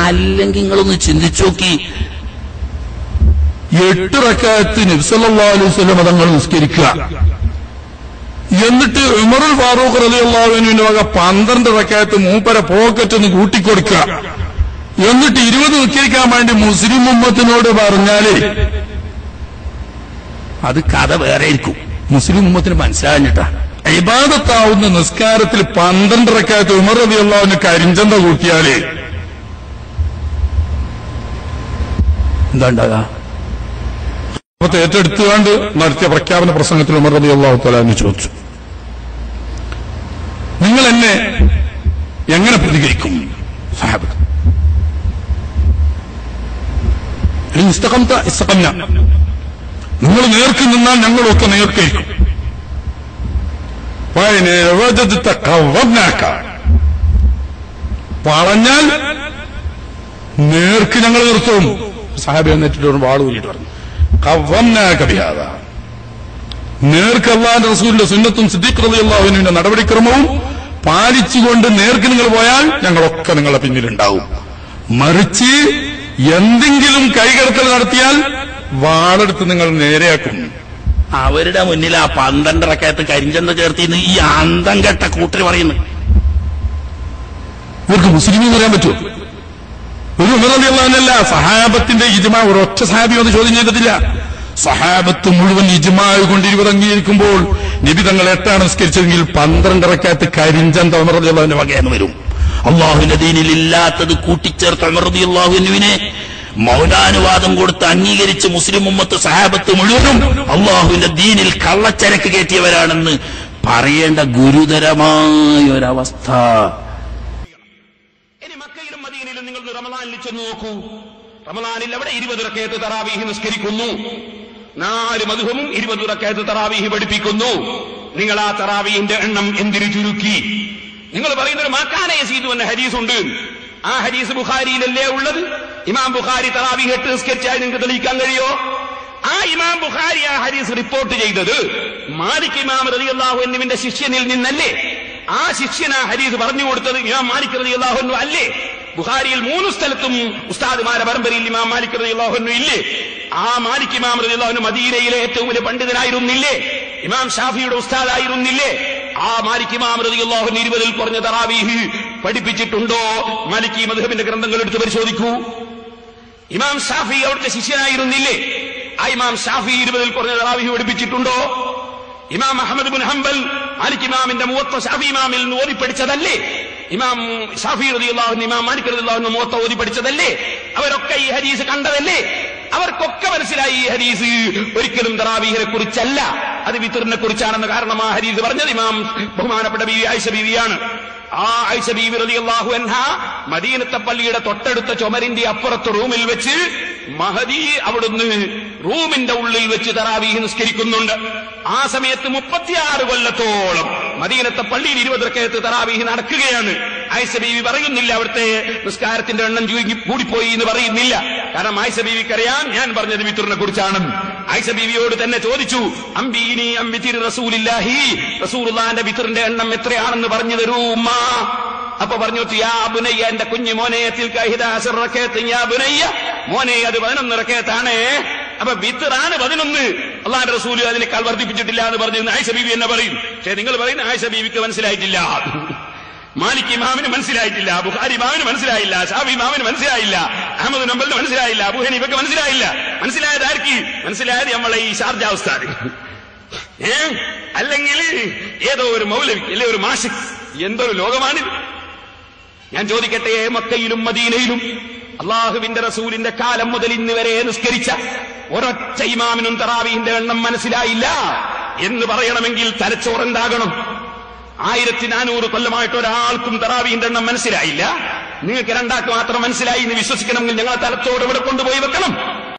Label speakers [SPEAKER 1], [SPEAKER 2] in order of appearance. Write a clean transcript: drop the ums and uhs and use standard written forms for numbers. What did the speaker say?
[SPEAKER 1] അല്ലെങ്കിൽ നിങ്ങളൊന്ന് ചിന്തിച്ചു നോക്കി, 8 റക്അത്ത് നബി സല്ലല്ലാഹു അലൈഹി വസല്ലം തങ്ങൾ നിസ്കരിക്കുക, എന്നിട്ട് ഉമറുൽ ഫാറൂഖ് റളിയല്ലാഹു അൻഹുവിന്റെ വക 12 റക്അത്ത് മൂപ്പര പോക്കറ്റ് ഒന്ന് കൂട്ടിക്കൊടുക്കുക, എന്നിട്ട് 20 നിസ്കരിക്കാൻ വേണ്ടി മുസ്ലിം ഉമ്മത്തിനോട് പറഞ്ഞാല് അത് കഥ വേറെ ആയിരിക്കും. മുസ്ലിം ഉമ്മത്തിന് മനസ്സിലാഞ്ഞിട്ടാ. ഇബാദത്താവുന്ന നിസ്കാരത്തിൽ 12 റക്അത്ത് ഉമർ റളിയല്ലാഹു അൻഹു കരിഞ്ചന്ത കൂട്ടിയാല് എന്താ ഉണ്ടാകുക? അപ്പൊ ഏറ്റെടുത്തുകൊണ്ട് നടത്തിയ പ്രഖ്യാപന പ്രസംഗത്തിൽ ഉമർ റളിയല്ലാഹു തആല അൻഹു ചോദിച്ചു, നിങ്ങൾ എന്നെ എങ്ങനെ പ്രതികരിക്കും? സഹാബത്ത് ഇസ്തഖംന, നിങ്ങൾ നേർക്ക് നിന്നാൽ ഞങ്ങളൊക്കെ നേർക്കായിരിക്കും. പറഞ്ഞാൽ നേർക്ക് ഞങ്ങൾ നിർത്തും. സഹാബി എന്നിട്ട് വാള് ഊരിട്ട് പറഞ്ഞു, നേർക്ക് അല്ലാഹുവിന്റെ റസൂലിന്റെ സുന്നത്തും സിദ്ദീഖ് റളിയല്ലാഹു അൻഹുവിന്റെ നടപടിക്രമവും പാലിച്ചുകൊണ്ട് നേർക്ക് നിങ്ങൾ പോയാൽ ഞങ്ങളൊക്കെ നിങ്ങളുടെ പിന്നിലുണ്ടാവും. മറിച്ച് എന്തെങ്കിലും കൈകടത്തൽ നടത്തിയാൽ വാളെടുത്ത് നിങ്ങൾ നേരെയാക്കും. അവരുടെ മുന്നിൽ ആ 12 റക്അത്ത് കരിഞ്ചന്ത ചേർത്തിന്ന് ഈ അന്തം കെട്ട കൂട്ടര് പറയുന്നു. ഇവർക്ക് മുസ്ലിം പറയാൻ പറ്റുമോ? ഒരു ഉമർ റളിയല്ലാഹു അൻഹു അല്ല, സഹാബത്തിന്റെ ഇജ്മാ. ഒരൊറ്റ സഹാബി അത് ചോദ്യം ചെയ്തിട്ടില്ല. സഹാബത്ത് മുഴുവൻ ഇജ്മാ കൊണ്ട് 20 അംഗീകരിക്കുമ്പോൾ നബി തങ്ങൾ 8 നിസ്കരിച്ചെങ്കിൽ 12 റക്അത്ത് കരിഞ്ചന്ത ഉമർ റളിയല്ലാഹു അൻഹു വകയെന്ന് വരും. അള്ളാഹുവിന്റെ ദീനിൽ ഇല്ലാത്തത് കൂട്ടിച്ചേർത്ത ഉമർ റളിയല്ലാഹു അൻഹുവിനെ മൗനാനുവാദം കൊടുത്ത് അംഗീകരിച്ച് മുസ്ലിം ഉമ്മത്ത് സഹാബത്ത് മുഴുവനും അള്ളാഹുവിന്റെ ദീനിൽ കള്ളച്ചരക്ക് കയറ്റിയവരാണെന്ന് പറയേണ്ട ഗുരുതരമായ ഒരവസ്ഥ. ഇനി മക്കയിലും മദീനയിലും നിങ്ങൾ റമളാനിൽ ചെന്ന് നോക്കൂ. റമളാനിൽ അവിടെ 20 റക്അത്ത് തറാവീഹ് നിസ്കരിക്കുന്നു. 4 മദ്ഹബും 20 റക്അത്ത് തറാവീഹ് പഠിപ്പിക്കുന്നു. നിങ്ങൾ ആ തറാവീഹിന്റെ എണ്ണം എന്തിനു ചുരുക്കി? നിങ്ങൾ പറയുന്നൊരു മാക്കാന യസീദു എന്ന ഹദീസുണ്ട്. ആ ഹദീസ് ബുഖാരിയിലല്ലേ ഉള്ളത്? ഇമാം ബുഖാരി തറാവീഹ് 8 നിസ്കരിച്ചാൽ നിങ്ങൾക്ക് തെളിയിക്കാൻ കഴിയോ? ആ ഇമാം ബുഖാരി ആ ഹദീസ് റിപ്പോർട്ട് ചെയ്തത് മാലിക് ഇമാം റളിയല്ലാഹു അൻഹുവിന്റെ ശിഷ്യനിൽ നിന്നല്ലേ? ആ ശിഷ്യൻ ആ ഹദീസ് പറഞ്ഞു കൊടുത്തത് ഇമാം മാലിക് റളിയല്ലാഹു അൻഹു അല്ലേ? ബുഖാരിയിൽ 3 സ്ഥലത്തും ഉസ്താദുമാരെ പരമ്പരയിൽ ഇമാം മാലിക് റളിയല്ലാഹു അൻഹു ഇല്ലേ? ആ മാലിക് ഇമാം റളിയല്ലാഹു അൻഹു മദീനയിലെ ഏറ്റവും വലിയ പണ്ഡിതനായിരുന്നില്ലേ? ഇമാം ഷാഫിയുടെ ഉസ്താദായിരുന്നില്ലേ? ആ മാലിക് ഇമാം റളിയല്ലാഹു അൻഹു 20-ൽ കുറഞ്ഞ തറാവീഹ് പഠിപ്പിച്ചിട്ടുണ്ടോ? മാലികി മദ്ഹബിന്റെ ഗ്രന്ഥങ്ങൾ എടുത്ത് പരിശോധിക്കൂ. ഇമാം ഷാഫി അവിടുത്തെ ശിഷ്യനായിരുന്നില്ലേ? ആ ഇമാം ഷാഫി 20-ൽ കുറഞ്ഞ തറാവീഹ് പഠിപ്പിച്ചിട്ടുണ്ടോ? ഇമാം അഹ്മദ് ബിൻ ഹംബൽ മാലിക് ഇമാമിന്റെ മുവത്ത ഷാഫി ഇമാമിൽ നിന്ന് ഓതി പഠിച്ചതല്ലേ? ഇമാം ഷാഫി റളിയല്ലാഹു അൻഹു ഇമാം മാലിക് റളിയല്ലാഹു അൻഹു മുവത്ത ഓതി പഠിച്ചതല്ലേ? അവരൊക്കെ ഈ ഹദീസ് കണ്ടതല്ലേ? അവർക്കൊക്കെ മനസ്സിലായി ഈ ഹദീസ് ഒരിക്കലും തറാവീഹിനെ കുറിച്ചല്ല, അത് വിത്റിനെ കുറിച്ചാണെന്ന്. കാരണം ആ ഹദീസ് പറഞ്ഞത് ഇമാം ബഹുമാനപ്പെട്ട ബീവി ആയിഷ ബീവിയാണ്. ആ ആയിഷ ബീവി റളിയല്ലാഹു അൻഹ മദീനത്തെ പള്ളിയുടെ തൊട്ടടുത്ത ചുമരിന്റെ അപ്പുറത്ത് റൂമിൽ വെച്ച് മഹദി അവിടുന്ന് റൂമിന്റെ ഉള്ളിൽ വെച്ച് തറാവീഹ് നിസ്കരിക്കുന്നുണ്ട്. ആ സമയത്ത് 36 കൊല്ലത്തോളം മദീനത്തെ പള്ളിയിൽ 20 റക്അത്ത് തറാവീഹ് നടക്കുകയാണ്. ആയിഷ ബീവി പറയുന്നില്ല അവിടുത്തെ നിസ്കാരത്തിന്റെ എണ്ണം കൂടിപ്പോയി എന്ന് പറയുന്നില്ല. കാരണം ആയിഷ ബീവിക്കറിയാം ഞാൻ പറഞ്ഞത് വിത്റിനെ കുറിച്ചാണ്. ആയിഷ ബീവിയോട് തന്നെ ചോദിച്ചു, അംബീനി അംബിതിർ റസൂലില്ലാഹി, റസൂലുള്ളാഹിന്റെ വിത്റിന്റെ എണ്ണം എത്രയാണെന്ന് പറഞ്ഞു തരൂ ഉമ്മ. അപ്പൊ പറഞ്ഞു, യാ ബുനയ്യ, എന്റെ കുഞ്ഞു മോനെ, തിൽക 11 റക്അത്ത്, യാ ബുനയ്യ, മോനെ അത് 11 റക്അത്താണ്. അപ്പൊ വിത്റാണ് 11. അല്ലാഹുവിന്റെ റസൂൽ അതിനേക്കാൾ വർദ്ധിപ്പിച്ചിട്ടില്ല എന്ന് പറഞ്ഞു ആയിഷ ബീവി എന്നെ പറയും. പക്ഷേ നിങ്ങൾ പറയുന്ന ആയിഷ ബീവിക്ക് മനസ്സിലായിട്ടില്ല, മാലിക് ഇമാമിന് മനസ്സിലായിട്ടില്ല, ബുഖാരി ഇമാമിന് മനസ്സിലായില്ല, ഷാഫി ഇമാമിന് മനസ്സിലായില്ല, അഹ്മദ് ബിൻ ഹംബലിന് മനസ്സിലായില്ല, അബൂ ഹനീഫയ്ക്ക് മനസ്സിലായില്ല. മനസ്സിലായത് ആർക്ക്? മനസ്സിലായത് നമ്മളെ ഈ ഷാർജ ഉസ്താദ്, അല്ലെങ്കിൽ ഏതോ ഒരു മൗലവി, അല്ലെ ഒരു മാഷിക്. എന്തൊരു ലോകമാണിത്! ഞാൻ ചോദിക്കട്ടെ, മക്കയിലും മദീനയിലും അള്ളാഹുവിന്റെ റസൂലിന്റെ കാലം മുതൽ ഇന്ന് വരെ നിസ്കരിച്ച ഒരൊറ്റ ഇമാമിനും തറാവീഹിന്റെ എണ്ണം മനസ്സിലായില്ല എന്ന് പറയണമെങ്കിൽ തലച്ചോറുണ്ടാകണം. 1400 കൊല്ലമായിട്ട് ഒരാൾക്കും തറാവീഹിന്റെ എണ്ണം മനസ്സിലായില്ല. നിങ്ങൾക്ക് രണ്ടാൾക്ക് മാത്രം മനസ്സിലായി എന്ന് വിശ്വസിക്കണമെങ്കിൽ ഞങ്ങളെ തലച്ചോറ് ഇവിടെ കൊണ്ടുപോയി വെക്കണം.